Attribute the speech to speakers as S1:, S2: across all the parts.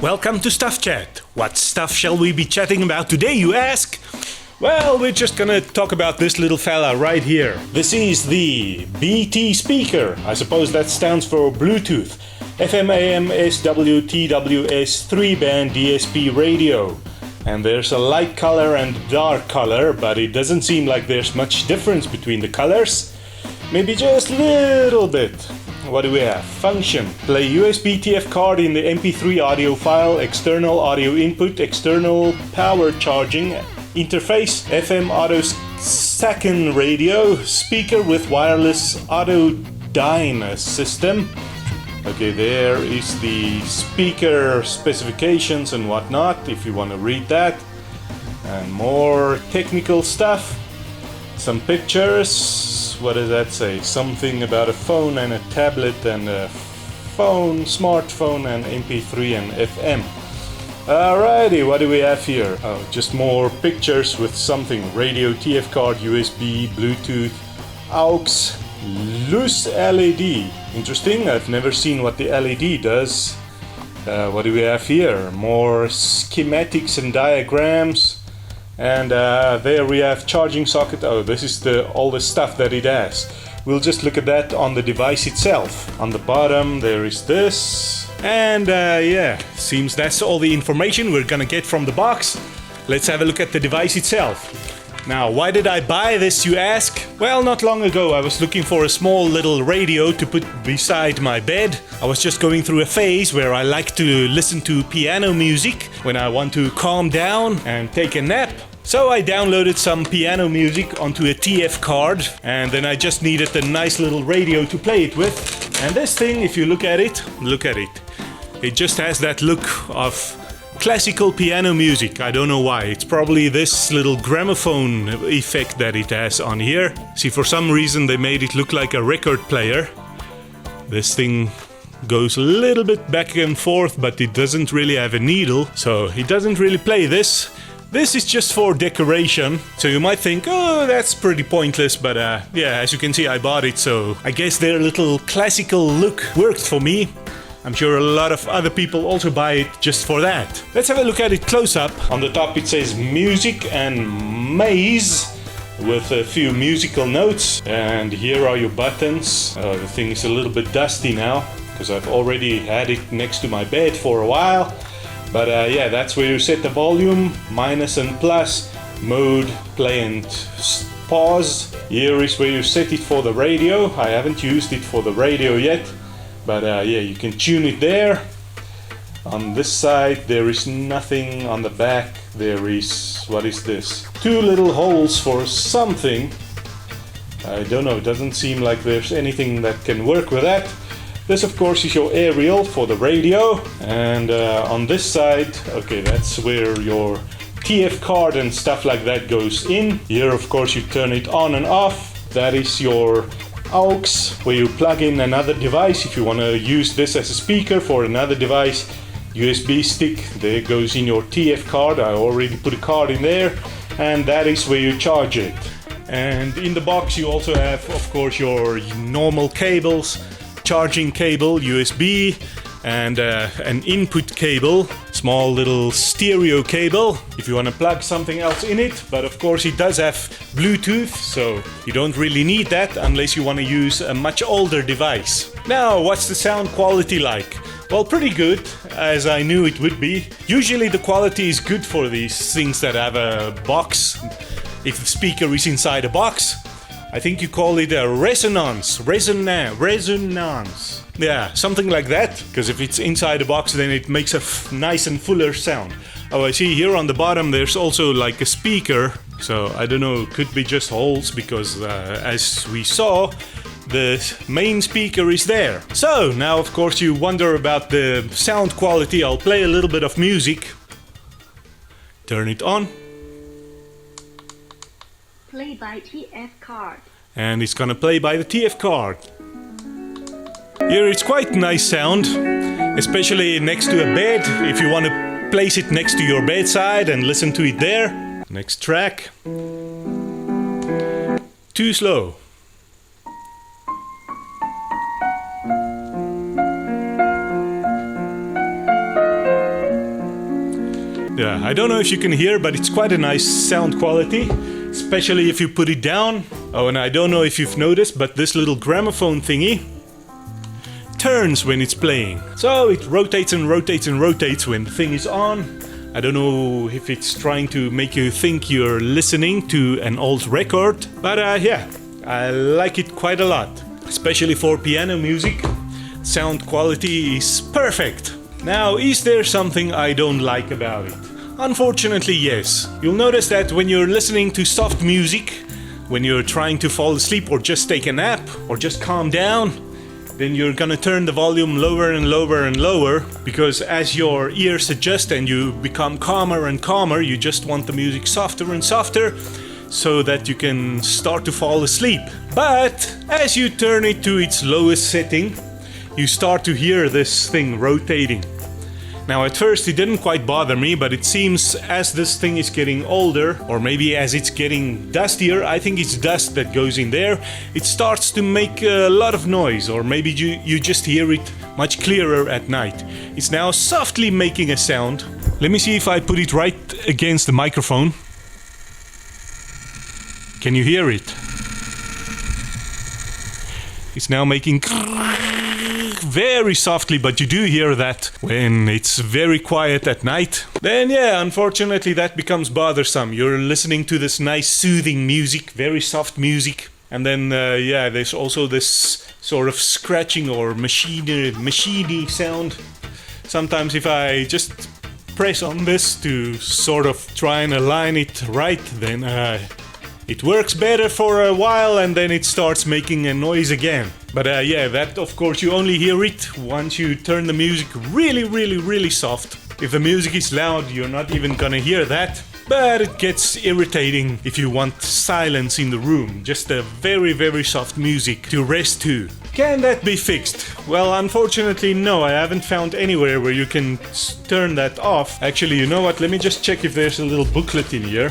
S1: Welcome to Stuff Chat. What stuff shall we be chatting about today, you ask? Well, we're just gonna talk about this little fella right here. This is the BT speaker. I suppose that stands for Bluetooth. FM AM SW TWS 3-band DSP radio. And there's a light color and dark color, but it doesn't seem like there's much difference between the colors. Maybe just a little bit. What do we have? Function. Play USB TF card in the MP3 audio file, external audio input, external power charging, interface, FM auto second radio, speaker with wireless auto dyna system. Okay, there is the speaker specifications and whatnot, if you want to read that. And more technical stuff. Some pictures. What does that say? Something about a phone and a tablet and a phone, smartphone and MP3 and FM. Alrighty, what do we have here? Oh, just more pictures with something. Radio, TF card, USB, Bluetooth, AUX, loose LED. Interesting, I've never seen what the LED does. What do we have here? More schematics and diagrams. And there we have charging socket. Oh, this is all the stuff that it has. We'll just look at that on the device itself. On the bottom there is this. And yeah, seems that's all the information we're gonna get from the box. Let's have a look at the device itself. Now, why did I buy this, you ask? Well, not long ago I was looking for a small little radio to put beside my bed. I was just going through a phase where I like to listen to piano music when I want to calm down and take a nap. So I downloaded some piano music onto a TF card, and then I just needed a nice little radio to play it with. And this thing, if you look at it, it just has that look of classical piano music. I don't know why. It's probably this little gramophone effect that it has on here. See, for some reason they made it look like a record player. This thing goes a little bit back and forth, but it doesn't really have a needle, so it doesn't really play this. This is just for decoration, so you might think, oh, that's pretty pointless, but yeah, as you can see, I bought it, so I guess their little classical look worked for me. I'm sure a lot of other people also buy it just for that. Let's have a look at it close up. On the top it says music and MAIZ with a few musical notes, and here are your buttons. The thing is a little bit dusty now because I've already had it next to my bed for a while. But yeah, that's where you set the volume, minus and plus, mode, play and pause. Here is where you set it for the radio. I haven't used it for the radio yet, but yeah, you can tune it there. On this side there is nothing. On the back there is, what is this? Two little holes for something. I don't know, it doesn't seem like there's anything that can work with that. This, of course, is your aerial for the radio, and on this side, okay, that's where your TF card and stuff like that goes in. Here, of course, you turn it on and off. That is your AUX, where you plug in another device. If you want to use this as a speaker for another device, USB stick, there goes in your TF card. I already put a card in there, and that is where you charge it. And in the box, you also have, of course, your normal cables. Charging cable, USB, and an input cable, small little stereo cable if you want to plug something else in it, but of course it does have Bluetooth, so you don't really need that unless you want to use a much older device. Now, what's the sound quality like? Well, pretty good, as I knew it would be. Usually the quality is good for these things that have a box, if the speaker is inside a box. I think you call it a resonance. Yeah, something like that, because if it's inside a box then it makes a nice and fuller sound. Oh, I see here on the bottom there's also like a speaker, so I don't know, could be just holes, because as we saw, the main speaker is there. So now of course you wonder about the sound quality. I'll play a little bit of music. Turn it on.
S2: Play by TF card.
S1: And it's gonna play by the TF card. Here it's quite nice sound, especially next to a bed, if you want to place it next to your bedside and listen to it there. Next track. Too slow. Yeah, I don't know if you can hear, but it's quite a nice sound quality, especially if you put it down. Oh, and I don't know if you've noticed, but this little gramophone thingy turns when it's playing. So it rotates and rotates and rotates when the thing is on. I don't know if it's trying to make you think you're listening to an old record, but yeah, I like it quite a lot, especially for piano music. Sound quality is perfect. Now, is there something I don't like about it? Unfortunately, yes. You'll notice that when you're listening to soft music, when you're trying to fall asleep or just take a nap or just calm down, then you're gonna turn the volume lower and lower and lower, because as your ears adjust and you become calmer and calmer, you just want the music softer and softer so that you can start to fall asleep. But as you turn it to its lowest setting, you start to hear this thing rotating. Now at first it didn't quite bother me, but it seems as this thing is getting older, or maybe as it's getting dustier, I think it's dust that goes in there, it starts to make a lot of noise, or maybe you just hear it much clearer at night. It's now softly making a sound. Let me see if I put it right against the microphone. Can you hear it? It's now making very softly, but you do hear that when it's very quiet at night. Then yeah, unfortunately that becomes bothersome. You're listening to this nice soothing music, very soft music, and then yeah, there's also this sort of scratching or machiney sound. Sometimes if I just press on this to sort of try and align it right, then it works better for a while and then it starts making a noise again. But yeah, that of course you only hear it once you turn the music really soft. If the music is loud, you're not even gonna hear that. But it gets irritating if you want silence in the room, just a very soft music to rest to. Can that be fixed? Well, unfortunately no, I haven't found anywhere where you can turn that off. Actually, you know what, let me just check if there's a little booklet in here.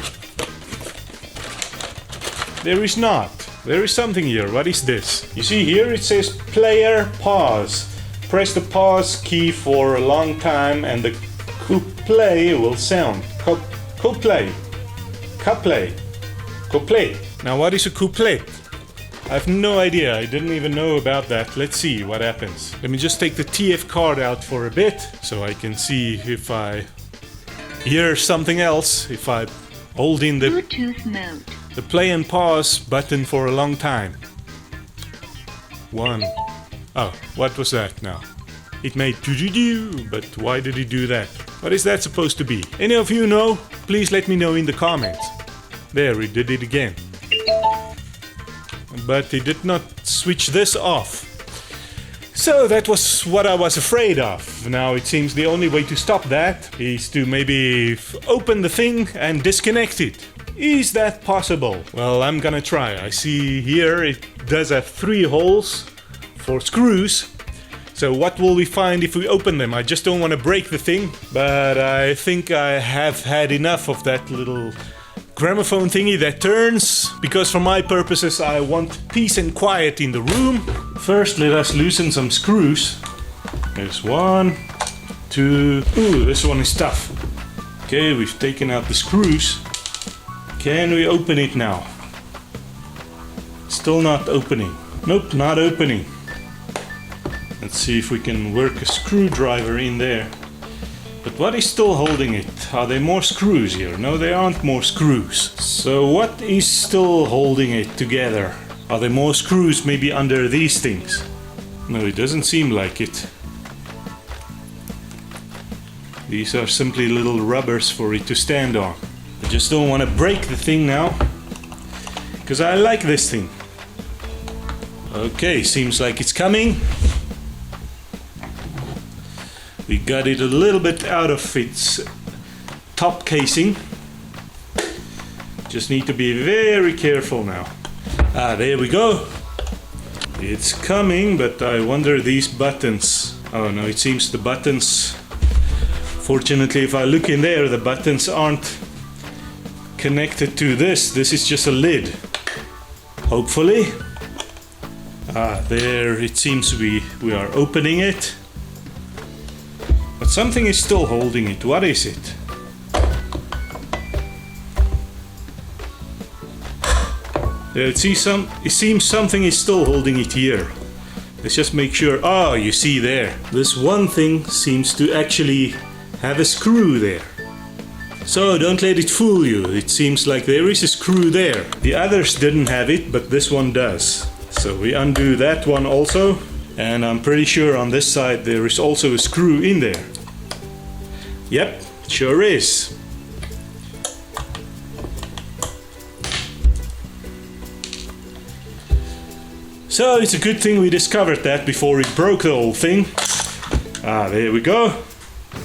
S1: There is not. There is something here. What is this? You see here it says player pause. Press the pause key for a long time and the couplet will sound. Couplet. Now what is a couplet? I have no idea. I didn't even know about that. Let's see what happens. Let me just take the TF card out for a bit so I can see if I hear something else. If I hold in the
S2: Bluetooth mode.
S1: The play and pause button for a long time. One. Oh, what was that now? It made doo-doo-doo, but why did it do that? What is that supposed to be? Any of you know? Please let me know in the comments. There, it did it again. But it did not switch this off. So that was what I was afraid of. Now it seems the only way to stop that is to maybe open the thing and disconnect it. Is that possible? Well, I'm gonna try. I see here it does have 3 holes for screws. So what will we find if we open them? I just don't want to break the thing, but I think I have had enough of that little gramophone thingy that turns, because for my purposes I want peace and quiet in the room. First, let us loosen some screws. There's 1, 2. Ooh, this one is tough. Okay, we've taken out the screws. Can we open it now? Still not opening. Nope, not opening. Let's see if we can work a screwdriver in there. But what is still holding it? Are there more screws here? No, there aren't more screws. So what is still holding it together? Are there more screws maybe under these things? No, it doesn't seem like it. These are simply little rubbers for it to stand on. I just don't want to break the thing now, because I like this thing. Okay, seems like it's coming. We got it a little bit out of its top casing. Just need to be very careful now. Ah, there we go. It's coming, but I wonder these buttons. Oh no, it seems the buttons... Fortunately, if I look in there, the buttons aren't connected to this. This is just a lid. Hopefully. Ah, there it seems we are opening it. But something is still holding it. What is it? It seems something is still holding it here. Let's just make sure. Oh, you see there. This one thing seems to actually have a screw there. So don't let it fool you. It seems like there is a screw there. The others didn't have it, but this one does. So we undo that one also. And I'm pretty sure on this side there is also a screw in there. Yep, sure is. So it's a good thing we discovered that before it broke the whole thing. Ah, there we go.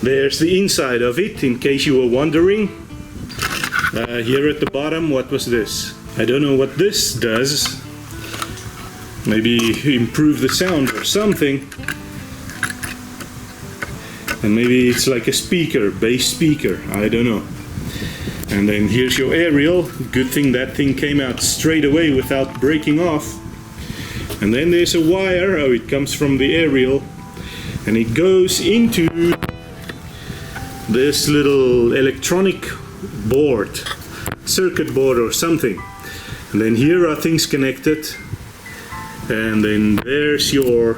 S1: There's the inside of it, in case you were wondering. Here at the bottom, what was this? I don't know what this does. Maybe improve the sound or something. And maybe it's like a speaker, bass speaker, I don't know. And then here's your aerial. Good thing that thing came out straight away without breaking off. And then there's a wire. Oh, it comes from the aerial and it goes into this little electronic board, circuit board or something. And then here are things connected. And then there's your,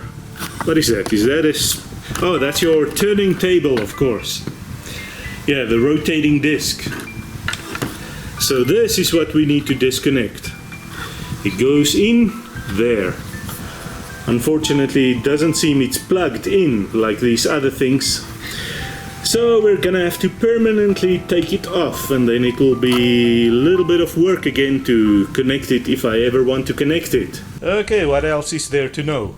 S1: what is that? Is that a, oh, that's your turning table, of course. Yeah, the rotating disc. So this is what we need to disconnect. It goes in there. Unfortunately, it doesn't seem it's plugged in like these other things. So we're gonna have to permanently take it off, and then it will be a little bit of work again to connect it if I ever want to connect it. Okay, what else is there to know?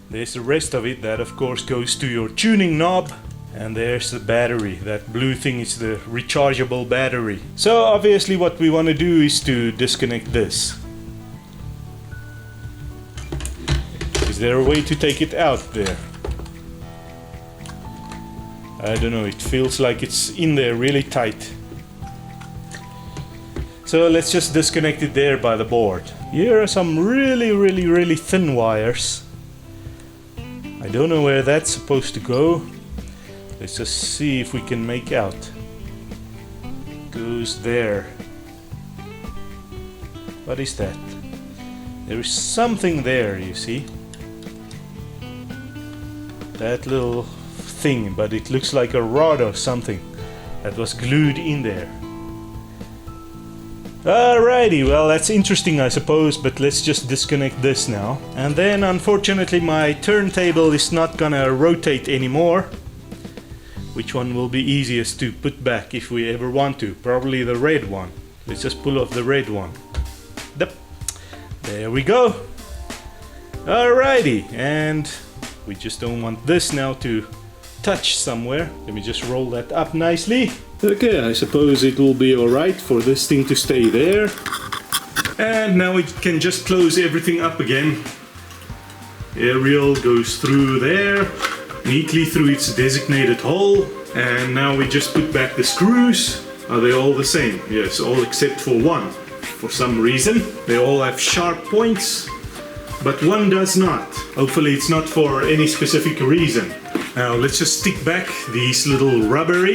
S1: There's the rest of it. That of course goes to your tuning knob. And there's the battery. That blue thing is the rechargeable battery. So obviously what we want to do is to disconnect this. Is there a way to take it out there? I don't know, it feels like it's in there really tight. So let's just disconnect it there by the board. Here are some really thin wires. I don't know where that's supposed to go. Let's just see if we can make out. Goes there. What is that? There is something there, you see. That little thing, but it looks like a rod or something that was glued in there. Alrighty, well that's interesting I suppose, but let's just disconnect this now. And then unfortunately my turntable is not gonna rotate anymore. Which one will be easiest to put back if we ever want to? Probably the red one. Let's just pull off the red one. Yep. There we go. Alrighty, and we just don't want this now to touch somewhere. Let me just roll that up nicely. Okay, I suppose it will be alright for this thing to stay there. And now we can just close everything up again. Aerial goes through there, neatly through its designated hole. And now we just put back the screws. Are they all the same? Yes, all except for one. For some reason, they all have sharp points, but one does not. Hopefully it's not for any specific reason. Now let's just stick back these little rubber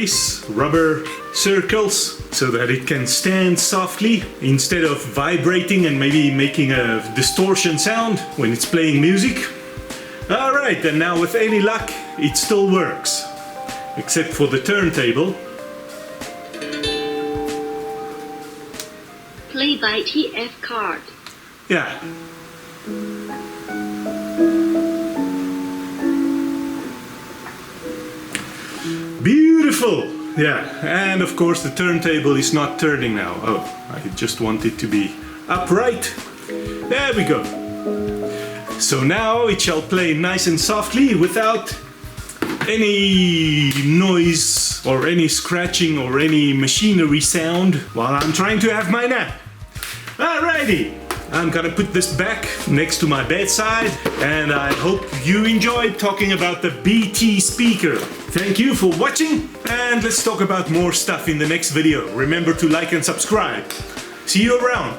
S1: circles so that it can stand softly instead of vibrating and maybe making a distortion sound when it's playing music. Alright, and now with any luck it still works, except for the turntable.
S2: Play by TF card.
S1: Yeah. Beautiful! Yeah, and of course the turntable is not turning now. Oh, I just want it to be upright. There we go. So now it shall play nice and softly without any noise or any scratching or any machinery sound while I'm trying to have my nap. Alrighty, I'm gonna put this back next to my bedside, and I hope you enjoyed talking about the BT speaker. Thank you for watching, and let's talk about more stuff in the next video. Remember to like and subscribe. See you around.